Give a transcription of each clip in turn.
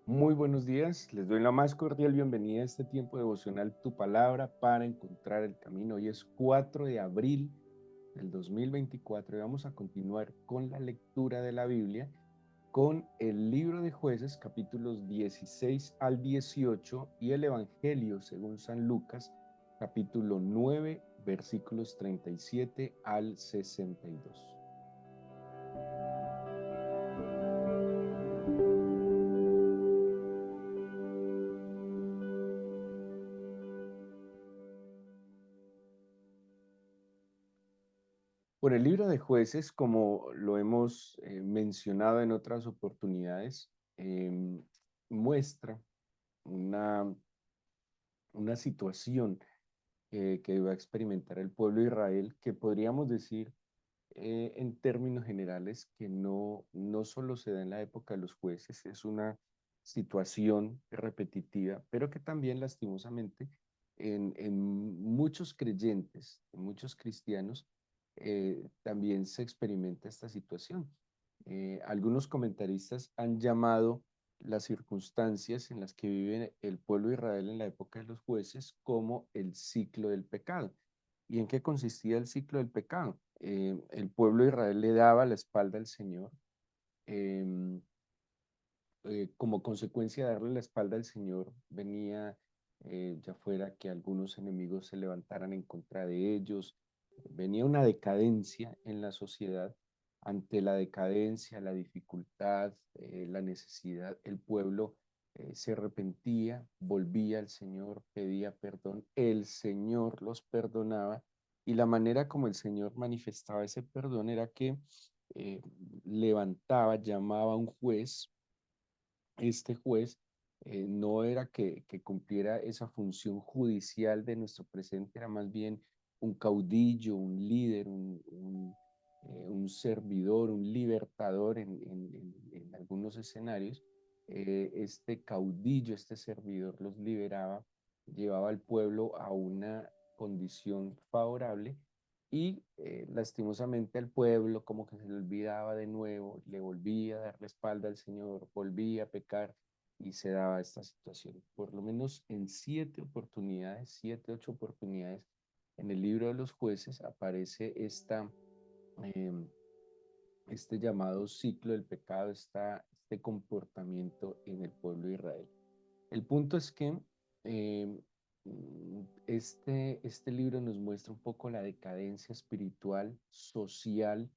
Muy buenos días, les doy la más cordial bienvenida a este tiempo devocional Tu Palabra para encontrar el camino. Hoy es 4 de abril del 2024 y vamos a continuar con la lectura de la Biblia con el libro de Jueces, capítulos 16 al 18 y el Evangelio según San Lucas, capítulo 9, versículos 37 al 62. Por el libro de Jueces, como lo hemos mencionado en otras oportunidades, em, muestra una, una situación que va a experimentar el pueblo de Israel, que podríamos decir en términos generales que no solo se da en la época de los jueces, es una situación repetitiva, pero que también lastimosamente en muchos creyentes, en muchos cristianos, también se experimenta esta situación. Algunos comentaristas han llamado las circunstancias en las que vive el pueblo de Israel en la época de los jueces como el ciclo del pecado. ¿Y en qué consistía el ciclo del pecado? El pueblo de Israel le daba la espalda al Señor. em, Como consecuencia de darle la espalda al Señor, venía ya fuera que algunos enemigos se levantaran en contra de ellos, venía una decadencia en la sociedad. Ante la decadencia, la dificultad, la necesidad, el pueblo se arrepentía, volvía al Señor, pedía perdón, el Señor los perdonaba y la manera como el Señor manifestaba ese perdón era que eh, levantaba, llamaba a un juez. Este juez no era que cumpliera esa función judicial de nuestro presente, era más bien un caudillo, un líder, un servidor, un libertador en algunos escenarios. Este caudillo, este servidor los liberaba, llevaba al pueblo a una condición favorable y lastimosamente al pueblo como que se le olvidaba de nuevo, le volvía a dar la espalda al Señor, volvía a pecar y se daba esta situación. Por lo menos en 7 oportunidades, 7, 8 oportunidades, en el libro de los jueces aparece eh, este llamado ciclo del pecado, este comportamiento en el pueblo de Israel. El punto es que eh, este libro nos muestra un poco la decadencia espiritual, social,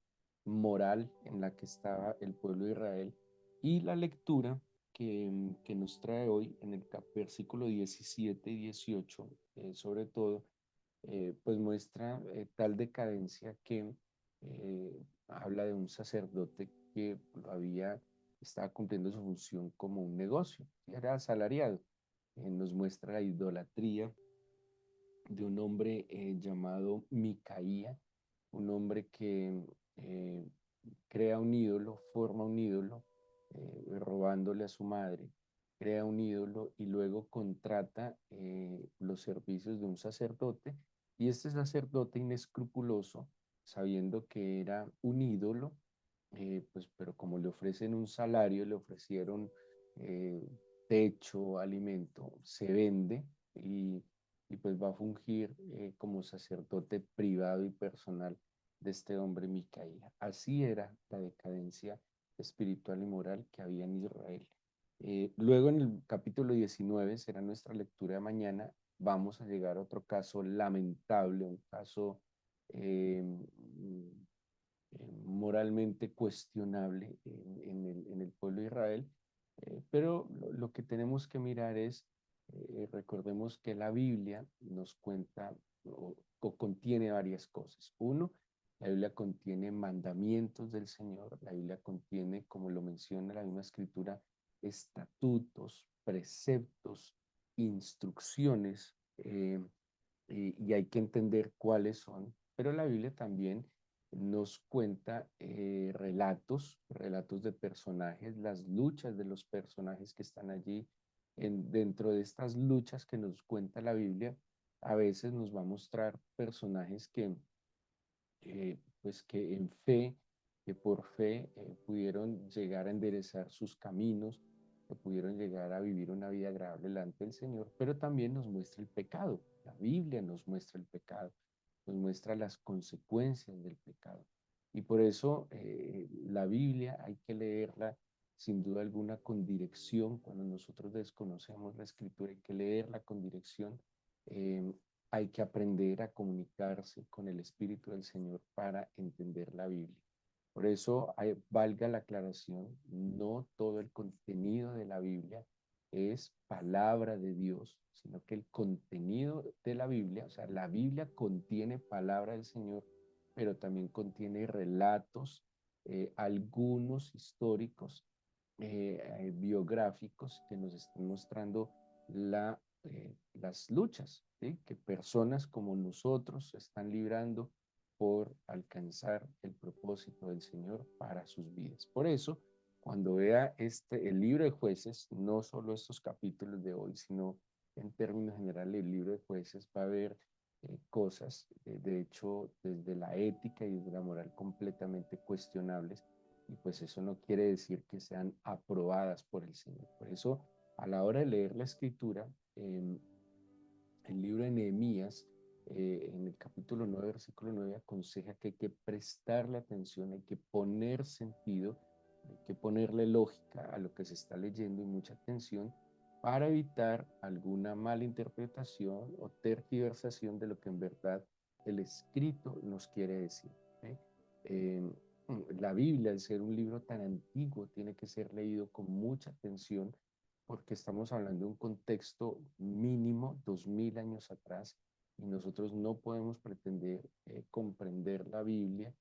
moral en la que estaba el pueblo de Israel y la lectura que nos trae hoy en el versículo 17 y 18, sobre todo, pues muestra tal decadencia que habla de un sacerdote que estaba cumpliendo su función como un negocio, era asalariado. Nos muestra la idolatría de un hombre llamado Micaía, un hombre que eh, crea un ídolo, forma un ídolo, robándole a su madre, crea un ídolo y luego contrata los servicios de un sacerdote y este sacerdote inescrupuloso, sabiendo que era un ídolo, pues pero como le ofrecen un salario, le ofrecieron eh, techo, alimento, se vende y pues va a fungir como sacerdote privado y personal de este hombre Micaía. Así era la decadencia espiritual y moral que había en Israel. Luego en el capítulo 19 será nuestra lectura de mañana, vamos a llegar a otro caso lamentable, un caso eh, moralmente cuestionable en el pueblo de Israel, pero lo que tenemos que mirar es, recordemos que la Biblia nos cuenta o contiene varias cosas. Uno, la Biblia contiene mandamientos del Señor, la Biblia contiene, como lo menciona la misma escritura, estatutos, preceptos, instrucciones, y hay que entender cuáles son, pero la Biblia también nos cuenta relatos de personajes, las luchas de los personajes que están allí. Dentro de estas luchas que nos cuenta la Biblia, a veces nos va a mostrar personajes pues que que por fe pudieron llegar a enderezar sus caminos, que pudieron llegar a vivir una vida agradable delante del Señor, pero también nos muestra el pecado. La Biblia nos muestra el pecado, nos muestra las consecuencias del pecado. Y por eso la Biblia hay que leerla sin duda alguna con dirección. Cuando nosotros desconocemos la escritura, hay que leerla con dirección. Eh, Hay que aprender a comunicarse con el Espíritu del Señor para entender la Biblia. Por eso, valga la aclaración, no todo el contenido de la Biblia es palabra de Dios, sino que el contenido de la Biblia, o sea, la Biblia contiene palabra del Señor, pero también contiene relatos, algunos históricos, biográficos que nos están mostrando las luchas, ¿sí?, que personas como nosotros están librando por alcanzar el propósito del Señor para sus vidas. Por eso, cuando vea el libro de Jueces, no solo estos capítulos de hoy, sino en términos generales el libro de Jueces, va a haber cosas, de hecho, desde la ética y desde la moral completamente cuestionables, y pues eso no quiere decir que sean aprobadas por el Señor. Por eso, a la hora de leer la escritura, el libro de Nehemías, en el capítulo 9, versículo 9, aconseja que hay que prestarle atención, hay que poner sentido, hay que ponerle lógica a lo que se está leyendo y mucha atención para evitar alguna mala interpretación o tergiversación de lo que en verdad el escrito nos quiere decir. ¿Eh? Eh, la Biblia, al ser un libro tan antiguo, tiene que ser leído con mucha atención porque estamos hablando de un contexto mínimo 2000 años atrás y nosotros no podemos pretender comprender la Biblia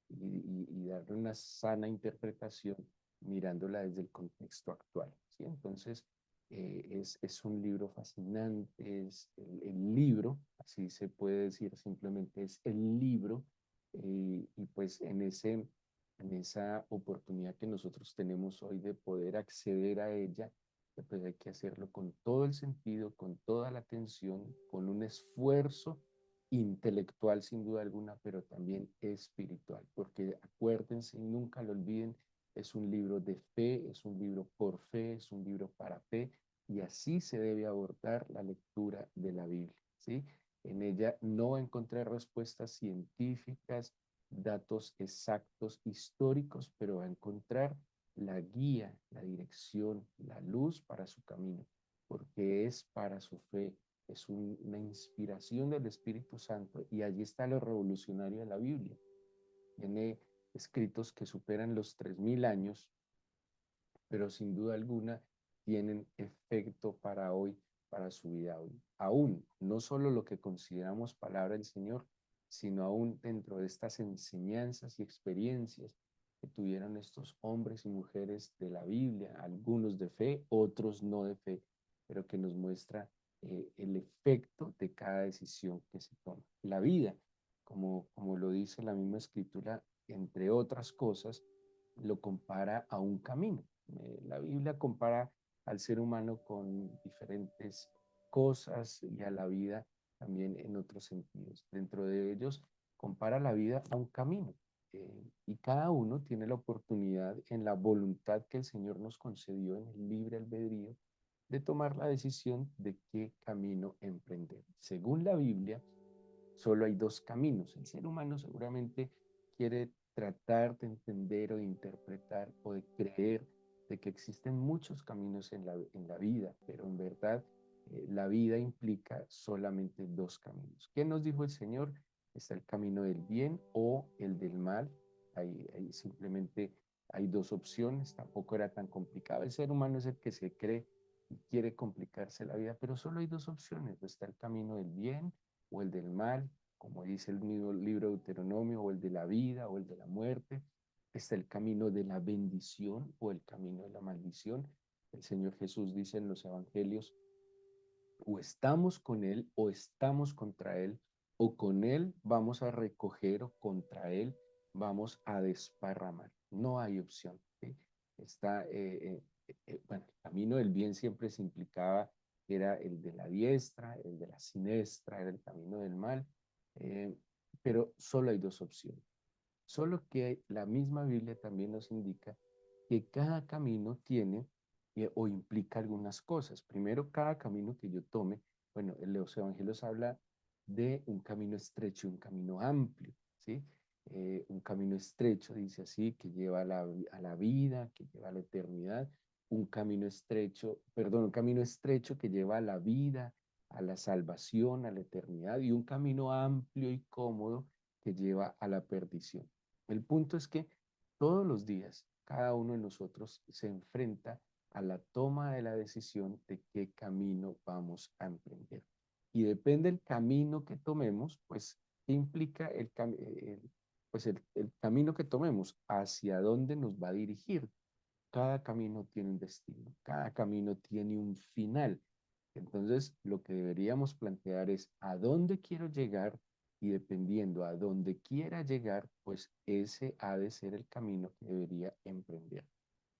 y darle una sana interpretación mirándola desde el contexto actual, ¿sí? Entonces, es un libro fascinante, es el libro, así se puede decir, simplemente es el libro, y pues en esa oportunidad que nosotros tenemos hoy de poder acceder a ella, pues hay que hacerlo con todo el sentido, con toda la atención, con un esfuerzo intelectual sin duda alguna, pero también espiritual, porque acuérdense y nunca lo olviden, es un libro de fe, es un libro por fe, es un libro para fe, y así se debe abordar la lectura de la Biblia, ¿sí? En ella no encontrar respuestas científicas, datos exactos históricos, pero va a encontrar la guía, la dirección, la luz para su camino, porque es para su fe, es una inspiración del Espíritu Santo y allí está lo revolucionario de la Biblia. Tiene escritos que superan los 3000 años, pero sin duda alguna tienen efecto para hoy, para su vida hoy. Aún, no solo lo que consideramos palabra del Señor, sino aún dentro de estas enseñanzas y experiencias que tuvieron estos hombres y mujeres de la Biblia, algunos de fe, otros no de fe, pero que nos muestra el efecto de cada decisión que se toma. La vida, como lo dice la misma escritura, entre otras cosas, lo compara a un camino. La Biblia compara al ser humano con diferentes cosas y a la vida también en otros sentidos. Dentro de ellos, compara la vida a un camino. Y cada uno tiene la oportunidad en la voluntad que el Señor nos concedió en el libre albedrío de tomar la decisión de qué camino emprender. Según la Biblia, solo hay dos caminos. El ser humano seguramente quiere tratar de entender o de interpretar o de creer de que existen muchos caminos en la vida, pero en verdad la vida implica solamente dos caminos. ¿Qué nos dijo el Señor? Está el camino del bien o el del mal. Ahí simplemente hay dos opciones, tampoco era tan complicado. El ser humano es el que se cree y quiere complicarse la vida, pero solo hay dos opciones. Está el camino del bien o el del mal, como dice el mismo libro de Deuteronomio, o el de la vida o el de la muerte. Está el camino de la bendición o el camino de la maldición. El Señor Jesús dice en los evangelios, o estamos con Él o estamos contra Él, o con Él vamos a recoger o contra Él vamos a desparramar. No hay opción. ¿Sí? Está, bueno, el camino del bien siempre se implicaba, era el de la diestra, el de la siniestra, era el camino del mal, eh, pero solo hay dos opciones. Solo que la misma Biblia también nos indica que cada camino tiene o implica algunas cosas. Primero, cada camino que yo tome, bueno, los evangelios habla de un camino estrecho y un camino amplio, ¿sí? Un camino estrecho, dice así, que lleva a la vida, que lleva a la eternidad. Un camino estrecho, perdón, un camino estrecho que lleva a la vida, a la salvación, a la eternidad, y un camino amplio y cómodo que lleva a la perdición. El punto es que todos los días, cada uno de nosotros se enfrenta a la toma de la decisión de qué camino vamos a emprender. Y depende del camino que tomemos, pues, ¿qué implica el camino que tomemos? ¿Hacia dónde nos va a dirigir? Cada camino tiene un destino, cada camino tiene un final. Entonces, lo que deberíamos plantear es a dónde quiero llegar y dependiendo a dónde quiera llegar, pues ese ha de ser el camino que debería emprender.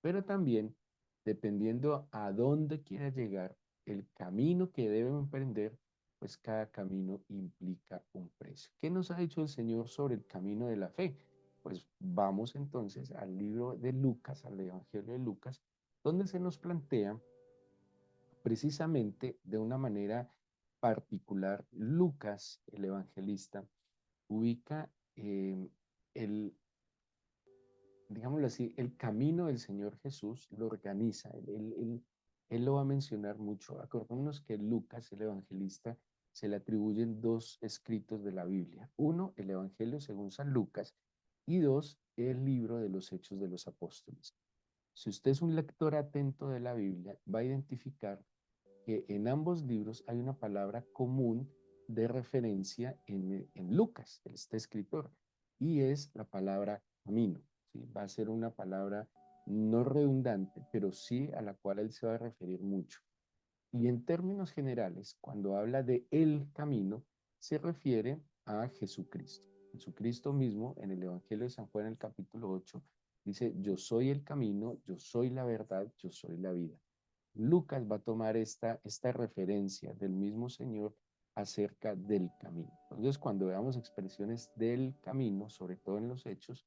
Pero también, dependiendo a dónde quiera llegar, el camino que debe emprender, pues cada camino implica un precio. ¿Qué nos ha dicho el Señor sobre el camino de la fe? Pues vamos entonces al libro de Lucas, al Evangelio de Lucas, donde se nos plantea precisamente de una manera particular. Lucas, el evangelista, ubica el, digámoslo así, el camino del Señor Jesús, lo organiza, él lo va a mencionar mucho. Acordémonos que Lucas, el evangelista, se le atribuyen dos escritos de la Biblia. Uno, el Evangelio según San Lucas, y dos, el libro de los Hechos de los Apóstoles. Si usted es un lector atento de la Biblia, va a identificar que en ambos libros hay una palabra común de referencia en Lucas, este escritor, y es la palabra camino. ¿Sí? Va a ser una palabra no redundante, pero sí a la cual él se va a referir mucho. Y en términos generales, cuando habla de el camino, se refiere a Jesucristo. Jesucristo mismo en el Evangelio de San Juan, en el capítulo 8, dice, yo soy el camino, yo soy la verdad, yo soy la vida. Lucas va a tomar esta referencia del mismo Señor acerca del camino. Entonces, cuando veamos expresiones del camino, sobre todo en los hechos,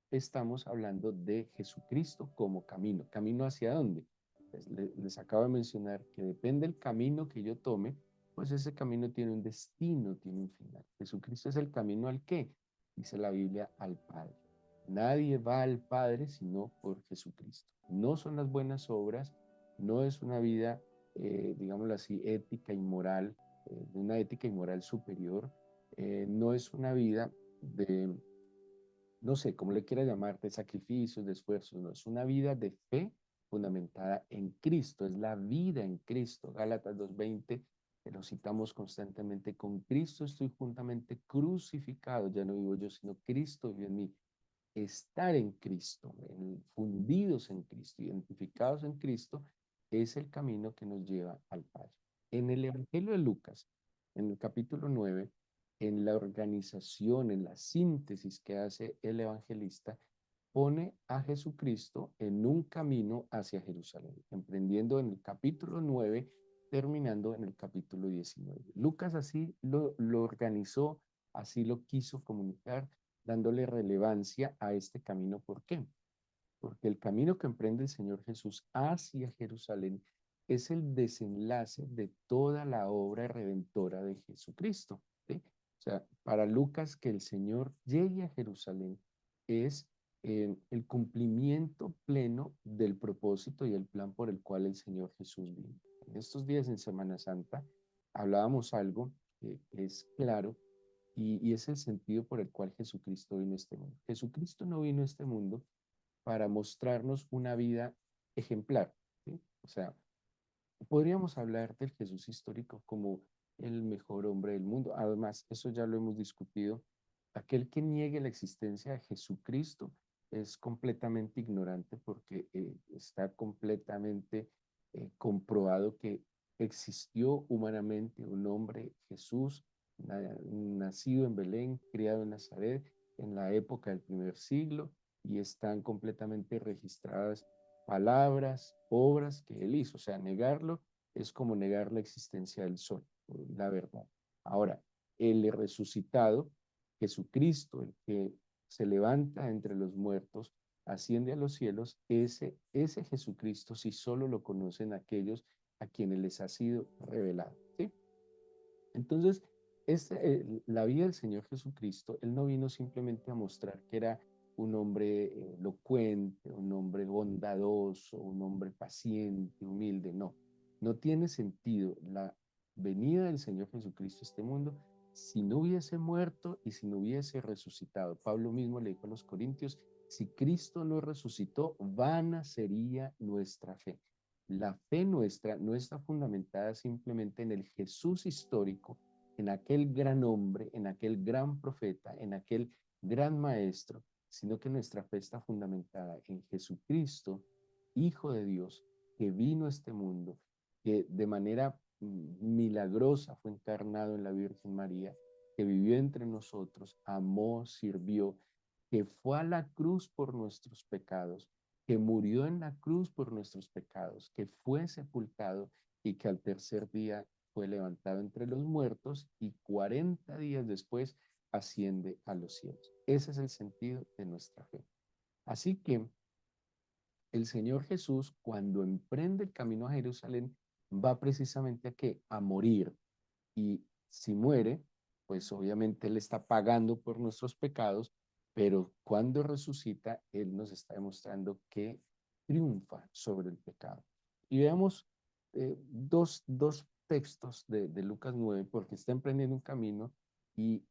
estamos hablando de Jesucristo como camino. ¿Camino hacia dónde? Pues les acabo de mencionar que depende del camino que yo tome, pues ese camino tiene un destino, tiene un final. Jesucristo es el camino al qué, dice la Biblia, al Padre. Nadie va al Padre sino por Jesucristo. No son las buenas obras, no es una vida, digámoslo así, ética y moral, una ética y moral superior, no es una vida de, no sé, como le quiera llamar, de sacrificios, de esfuerzos, no, es una vida de fe fundamentada en Cristo, es la vida en Cristo. Gálatas 2:20, que lo citamos constantemente, con Cristo estoy juntamente crucificado, ya no vivo yo, sino Cristo vive en mí. Estar en Cristo, fundidos en Cristo, identificados en Cristo, es el camino que nos lleva al Padre. En el Evangelio de Lucas, en el capítulo 9, en la organización, en la síntesis que hace el evangelista, pone a Jesucristo en un camino hacia Jerusalén, emprendiendo en el capítulo 9, terminando en el capítulo 19. Lucas así lo organizó, así lo quiso comunicar, dándole relevancia a este camino. ¿Por qué? Porque el camino que emprende el Señor Jesús hacia Jerusalén es el desenlace de toda la obra redentora de Jesucristo. ¿Sí? O sea, para Lucas, que el Señor llegue a Jerusalén es el cumplimiento pleno del propósito y el plan por el cual el Señor Jesús vino. En estos días en Semana Santa hablábamos algo que es claro y es el sentido por el cual Jesucristo vino a este mundo. Jesucristo no vino a este mundo para mostrarnos una vida ejemplar, ¿sí? O sea, podríamos hablar del Jesús histórico como el mejor hombre del mundo. Además, eso ya lo hemos discutido. Aquel que niegue la existencia de Jesucristo es completamente ignorante porque está completamente comprobado que existió humanamente un hombre, Jesús, nacido en Belén, criado en Nazaret, en la época del primer siglo, y están completamente registradas palabras, obras que él hizo. O sea, negarlo es como negar la existencia del sol, la verdad. Ahora, el resucitado, Jesucristo, el que se levanta entre los muertos, asciende a los cielos, ese Jesucristo sí solo lo conocen aquellos a quienes les ha sido revelado, ¿sí? Entonces, la vida del Señor Jesucristo, Él no vino simplemente a mostrar que era un hombre elocuente, un hombre bondadoso, un hombre paciente, humilde, no. No tiene sentido la venida del Señor Jesucristo a este mundo si no hubiese muerto y si no hubiese resucitado. Pablo mismo le dijo a los Corintios, si Cristo no resucitó, vana sería nuestra fe. La fe nuestra no está fundamentada simplemente en el Jesús histórico, en aquel gran hombre, en aquel gran profeta, en aquel gran maestro, sino que nuestra fe está fundamentada en Jesucristo, Hijo de Dios, que vino a este mundo, que de manera milagrosa fue encarnado en la Virgen María, que vivió entre nosotros, amó, sirvió, que fue a la cruz por nuestros pecados, que murió en la cruz por nuestros pecados, que fue sepultado y que al tercer día fue levantado entre los muertos y 40 días después asciende a los cielos. Ese es el sentido de nuestra fe. Así que el Señor Jesús, cuando emprende el camino a Jerusalén, va precisamente a qué? A morir. Y si muere, pues obviamente Él está pagando por nuestros pecados, pero cuando resucita, Él nos está demostrando que triunfa sobre el pecado. Y veamos dos textos de Lucas 9, porque está emprendiendo un camino y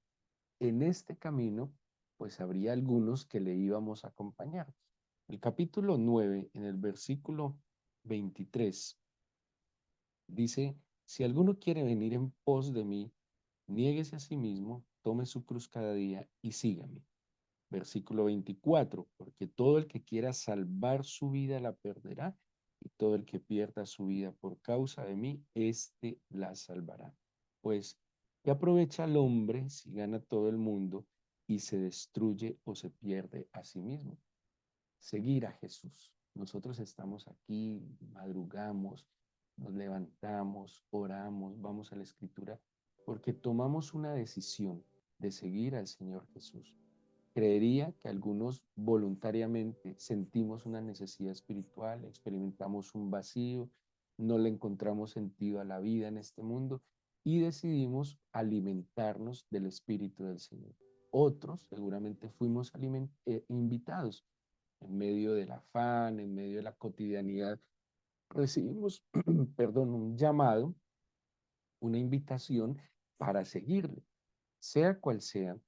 en este camino, pues habría algunos que le íbamos a acompañar. El capítulo 9, en el versículo 23, dice, si alguno quiere venir en pos de mí, niéguese a sí mismo, tome su cruz cada día y sígame. Versículo 24, porque todo el que quiera salvar su vida la perderá, y todo el que pierda su vida por causa de mí, éste la salvará. Pues, ¿qué aprovecha el hombre si gana todo el mundo y se destruye o se pierde a sí mismo? Seguir a Jesús. Nosotros estamos aquí, madrugamos, nos levantamos, oramos, vamos a la Escritura, porque tomamos una decisión de seguir al Señor Jesús. Creería que algunos voluntariamente sentimos una necesidad espiritual, experimentamos un vacío, no le encontramos sentido a la vida en este mundo y decidimos alimentarnos del Espíritu del Señor. Otros seguramente fuimos invitados en medio del afán, en medio de la cotidianidad, recibimos, perdón, un llamado, una invitación para seguirle, sea cual sea.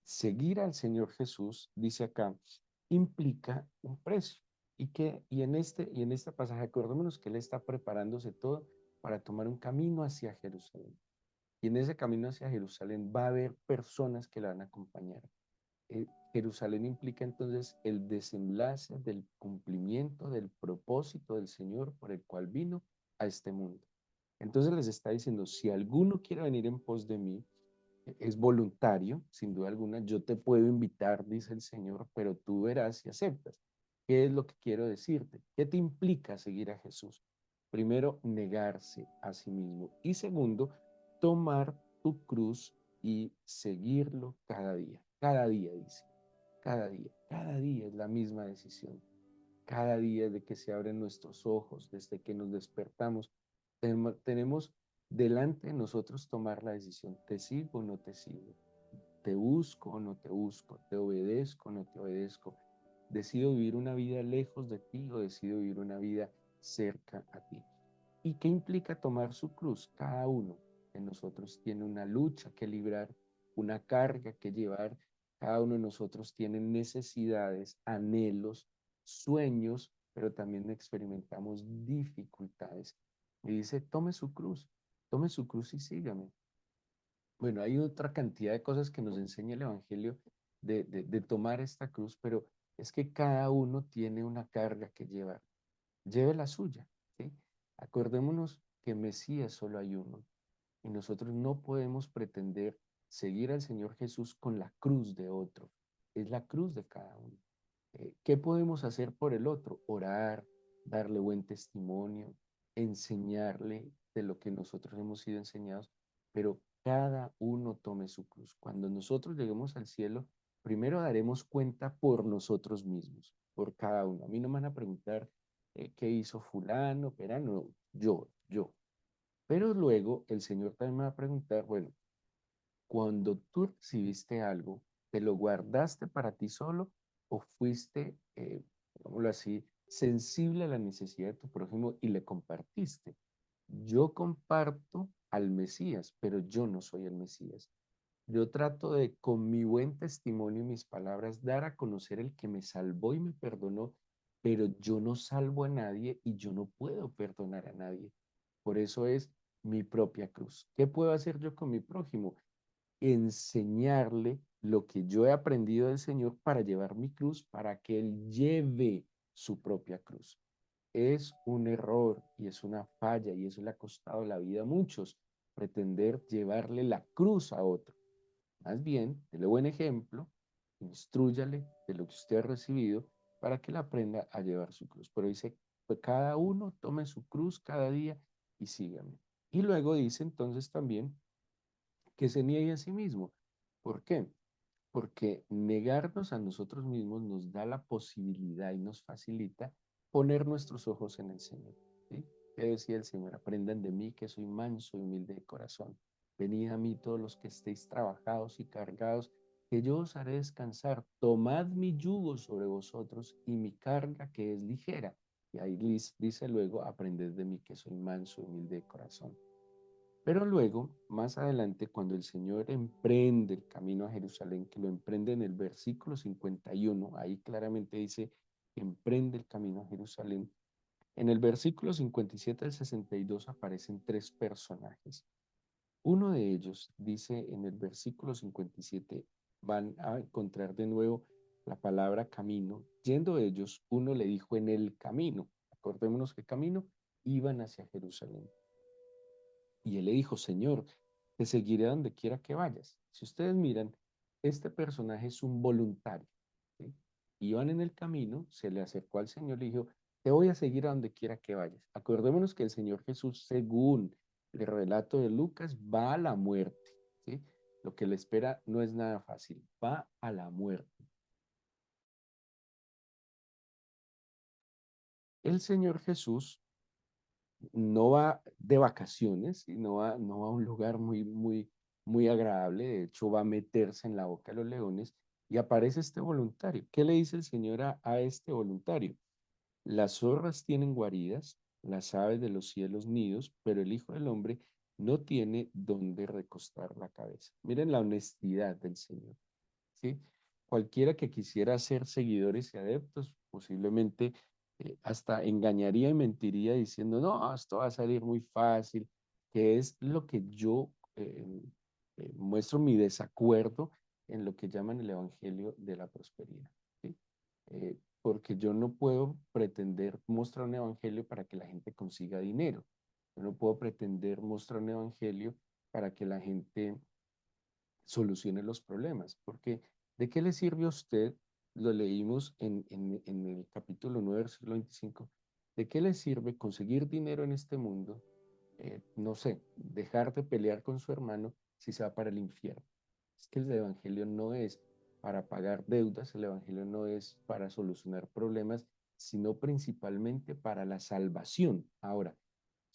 Seguir al Señor Jesús, dice acá, implica un precio. Y en este pasaje, acordémonos que Él está preparándose todo para tomar un camino hacia Jerusalén. Y en ese camino hacia Jerusalén va a haber personas que la van a acompañar. Jerusalén implica entonces el desenlace del cumplimiento del propósito del Señor por el cual vino a este mundo. Entonces les está diciendo, si alguno quiere venir en pos de mí, es voluntario, sin duda alguna, yo te puedo invitar, dice el Señor, pero tú verás si aceptas. ¿Qué es lo que quiero decirte? ¿Qué te implica seguir a Jesús? Primero, negarse a sí mismo. Y segundo, tomar tu cruz y seguirlo cada día. Cada día, dice. Cada día. Cada día es la misma decisión. Cada día de que se abren nuestros ojos, desde que nos despertamos, tenemos delante de nosotros tomar la decisión, ¿te sigo o no te sigo? ¿Te busco o no te busco? ¿Te obedezco o no te obedezco? ¿Decido vivir una vida lejos de ti o decido vivir una vida cerca a ti? ¿Y qué implica tomar su cruz? Cada uno de nosotros tiene una lucha que librar, una carga que llevar. Cada uno de nosotros tiene necesidades, anhelos, sueños, pero también experimentamos dificultades. Y dice, tome su cruz y sígame. Bueno, hay otra cantidad de cosas que nos enseña el Evangelio de tomar esta cruz, pero es que cada uno tiene una carga que llevar. Lleve la suya, ¿sí? Acordémonos que Mesías solo hay uno y nosotros no podemos pretender seguir al Señor Jesús con la cruz de otro. Es la cruz de cada uno. ¿Qué podemos hacer por el otro? Orar, darle buen testimonio, enseñarle de lo que nosotros hemos sido enseñados, pero cada uno tome su cruz. Cuando nosotros lleguemos al cielo, primero daremos cuenta por nosotros mismos, por cada uno. A mí no me van a preguntar qué hizo fulano, perano, no, yo. Pero luego el Señor también me va a preguntar, bueno, cuando tú recibiste algo, ¿te lo guardaste para ti solo o fuiste, digámoslo así, sensible a la necesidad de tu prójimo y le compartiste? Yo comparto al Mesías, pero yo no soy el Mesías. Yo trato de, con mi buen testimonio y mis palabras, dar a conocer el que me salvó y me perdonó, pero yo no salvo a nadie y yo no puedo perdonar a nadie. Por eso es mi propia cruz. ¿Qué puedo hacer yo con mi prójimo? Enseñarle lo que yo he aprendido del Señor para llevar mi cruz, para que Él lleve su propia cruz. Es un error y es una falla y eso le ha costado la vida a muchos, pretender llevarle la cruz a otro. Más bien, dele buen ejemplo, instrúyale de lo que usted ha recibido para que él aprenda a llevar su cruz. Pero dice, pues cada uno tome su cruz cada día y sígame. Y luego dice entonces también que se niegue a sí mismo. ¿Por qué? Porque negarnos a nosotros mismos nos da la posibilidad y nos facilita poner nuestros ojos en el Señor. ¿Sí? ¿Qué decía el Señor? Aprendan de mí que soy manso y humilde de corazón. Venid a mí todos los que estéis trabajados y cargados, que yo os haré descansar. Tomad mi yugo sobre vosotros y mi carga que es ligera. Y ahí dice luego, aprended de mí que soy manso y humilde de corazón. Pero luego, más adelante, cuando el Señor emprende el camino a Jerusalén, que lo emprende en el versículo 51, ahí claramente dice, emprende el camino a Jerusalén. En el versículo 57 al 62 aparecen tres personajes. Uno de ellos dice en el versículo 57, van a encontrar de nuevo la palabra camino. Yendo ellos, uno le dijo en el camino, acordémonos que camino, iban hacia Jerusalén. Y él le dijo, Señor, te seguiré donde quiera que vayas. Si ustedes miran, este personaje es un voluntario. ¿Sí? Iban en el camino, se le acercó al Señor y le dijo, te voy a seguir a donde quiera que vayas. Acordémonos que el Señor Jesús, según el relato de Lucas, va a la muerte. ¿Sí? Lo que le espera no es nada fácil, va a la muerte. El Señor Jesús no va de vacaciones y no va a un lugar muy agradable. De hecho, va a meterse en la boca de los leones y aparece este voluntario. ¿Qué le dice el Señor a este voluntario? Las zorras tienen guaridas, las aves de los cielos nidos, pero el Hijo del Hombre no tiene dónde recostar la cabeza. Miren la honestidad del Señor. ¿Sí? Cualquiera que quisiera ser seguidores y adeptos, posiblemente hasta engañaría y mentiría diciendo, no, esto va a salir muy fácil, que es lo que yo muestro mi desacuerdo en lo que llaman el Evangelio de la Prosperidad. ¿Sí? Porque yo no puedo pretender mostrar un evangelio para que la gente consiga dinero. Yo no puedo pretender mostrar un evangelio para que la gente solucione los problemas, porque ¿de qué le sirve a usted? Lo leímos en el capítulo 9, versículo 25. ¿De qué le sirve conseguir dinero en este mundo? No sé, dejar de pelear con su hermano si se va para el infierno. Es que el evangelio no es para pagar deudas, el evangelio no es para solucionar problemas, sino principalmente para la salvación. Ahora,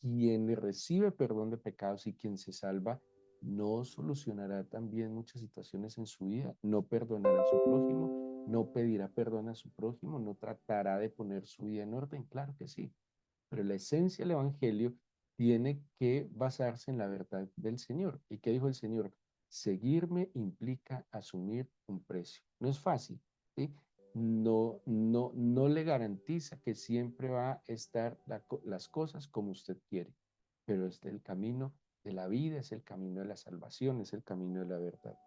quien recibe perdón de pecados y quien se salva, no solucionará también muchas situaciones en su vida, no perdonará a su prójimo, no pedirá perdón a su prójimo, no tratará de poner su vida en orden, claro que sí, pero la esencia del Evangelio tiene que basarse en la verdad del Señor. ¿Y qué dijo el Señor? Seguirme implica asumir un precio. No es fácil, ¿sí? No le garantiza que siempre va a estar las cosas como usted quiere, pero es el camino de la vida, es el camino de la salvación, es el camino de la verdad.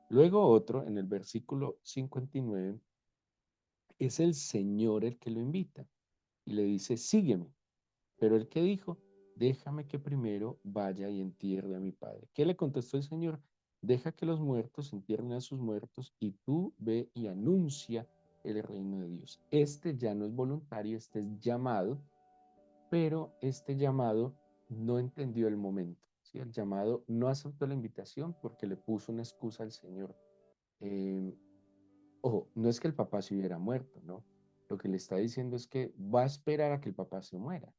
Luego otro, en el versículo 59, es el Señor el que lo invita y le dice, sígueme. Pero el que dijo, déjame que primero vaya y entierre a mi padre. ¿Qué le contestó el Señor? Deja que los muertos entierren a sus muertos y tú ve y anuncia el reino de Dios. Este ya no es voluntario, este es llamado, pero este llamado no entendió el momento. ¿Sí? El llamado no aceptó la invitación porque le puso una excusa al Señor. Eh, Ojo, no es que el papá se hubiera muerto, ¿no? Lo que le está diciendo es que va a esperar a que el papá se muera.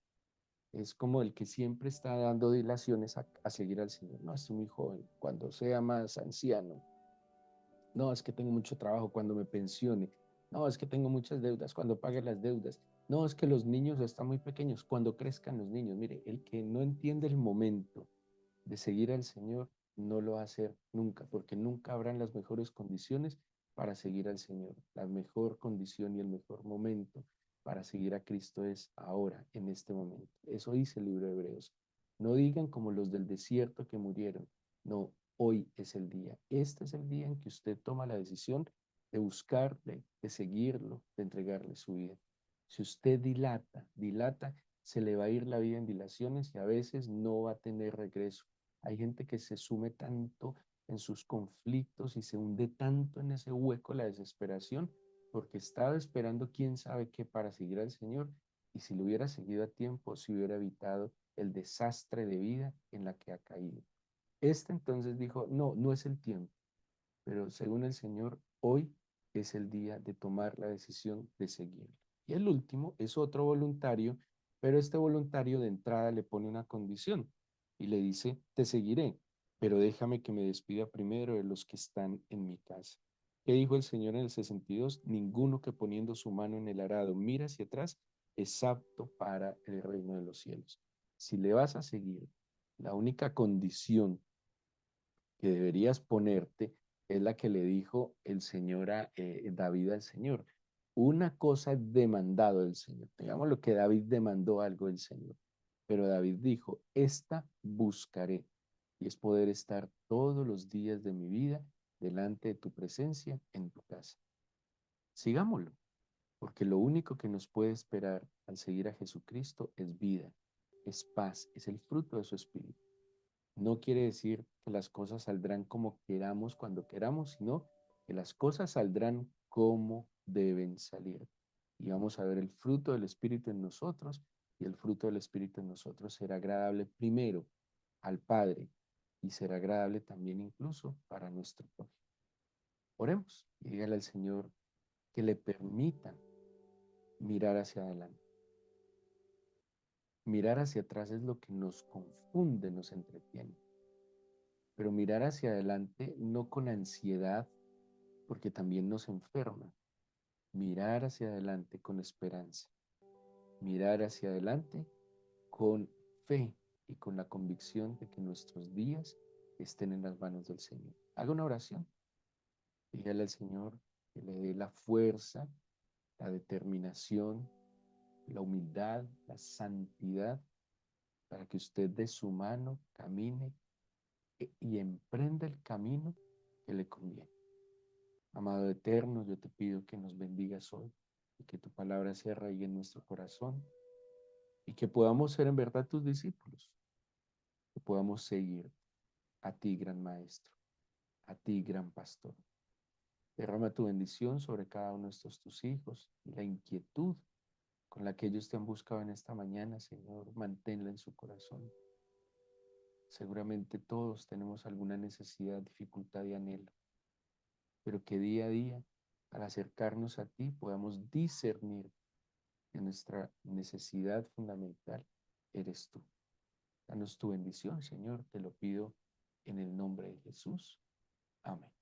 Es como el que siempre está dando dilaciones a seguir al Señor. No, estoy muy joven. Cuando sea más anciano. No, es que tengo mucho trabajo cuando me pensione. No, es que tengo muchas deudas cuando pague las deudas. No, es que los niños están muy pequeños cuando crezcan los niños. Mire, el que no entiende el momento de seguir al Señor no lo va a hacer nunca, porque nunca habrán las mejores condiciones para seguir al Señor. La mejor condición y el mejor momento para seguir a Cristo es ahora, en este momento. Eso dice el libro de Hebreos. No digan como los del desierto que murieron. No, hoy es el día. Este es el día en que usted toma la decisión de buscarle, de seguirlo, de entregarle su vida. Si usted dilata, se le va a ir la vida en dilaciones y a veces no va a tener regreso. Hay gente que se sume tanto en sus conflictos y se hunde tanto en ese hueco, la desesperación, porque estaba esperando quién sabe qué para seguir al Señor, y si lo hubiera seguido a tiempo, se hubiera evitado el desastre de vida en la que ha caído. Este entonces dijo, no, no es el tiempo, pero según el Señor, hoy es el día de tomar la decisión de seguirlo. Y el último es otro voluntario, pero este voluntario de entrada le pone una condición y le dice, te seguiré, pero déjame que me despida primero de los que están en mi casa. ¿Qué dijo el Señor en el 62? Ninguno que poniendo su mano en el arado mira hacia atrás es apto para el reino de los cielos. Si le vas a seguir, la única condición que deberías ponerte es la que le dijo el Señor a David al Señor. Una cosa demandado del Señor. Digamos lo que David demandó algo del Señor. Pero David dijo, esta buscaré, y es poder estar todos los días de mi vida delante de tu presencia en tu casa. Sigámoslo, porque lo único que nos puede esperar al seguir a Jesucristo es vida, es paz, es el fruto de su espíritu. No quiere decir que las cosas saldrán como queramos cuando queramos, sino que las cosas saldrán como deben salir. Y vamos a ver el fruto del Espíritu en nosotros, y el fruto del Espíritu en nosotros será agradable primero al Padre y será agradable también incluso para nuestro prójimo. Oremos y dígale al Señor que le permita mirar hacia adelante. Mirar hacia atrás es lo que nos confunde, nos entretiene. Pero mirar hacia adelante no con ansiedad, porque también nos enferma. Mirar hacia adelante con esperanza. Mirar hacia adelante con fe y con la convicción de que nuestros días estén en las manos del Señor. Haga una oración. Dígale al Señor que le dé la fuerza, la determinación, la humildad, la santidad, para que usted de su mano camine y emprenda el camino que le conviene. Amado eterno, yo te pido que nos bendigas hoy y que tu palabra se arraigue en nuestro corazón y que podamos ser en verdad tus discípulos, que podamos seguir a ti, gran maestro, a ti, gran pastor. Derrama tu bendición sobre cada uno de estos tus hijos y la inquietud con la que ellos te han buscado en esta mañana, Señor, manténla en su corazón. Seguramente todos tenemos alguna necesidad, dificultad y anhelo, pero que día a día, al acercarnos a ti, podamos discernir que nuestra necesidad fundamental eres tú. Danos tu bendición, Señor, te lo pido en el nombre de Jesús. Amén.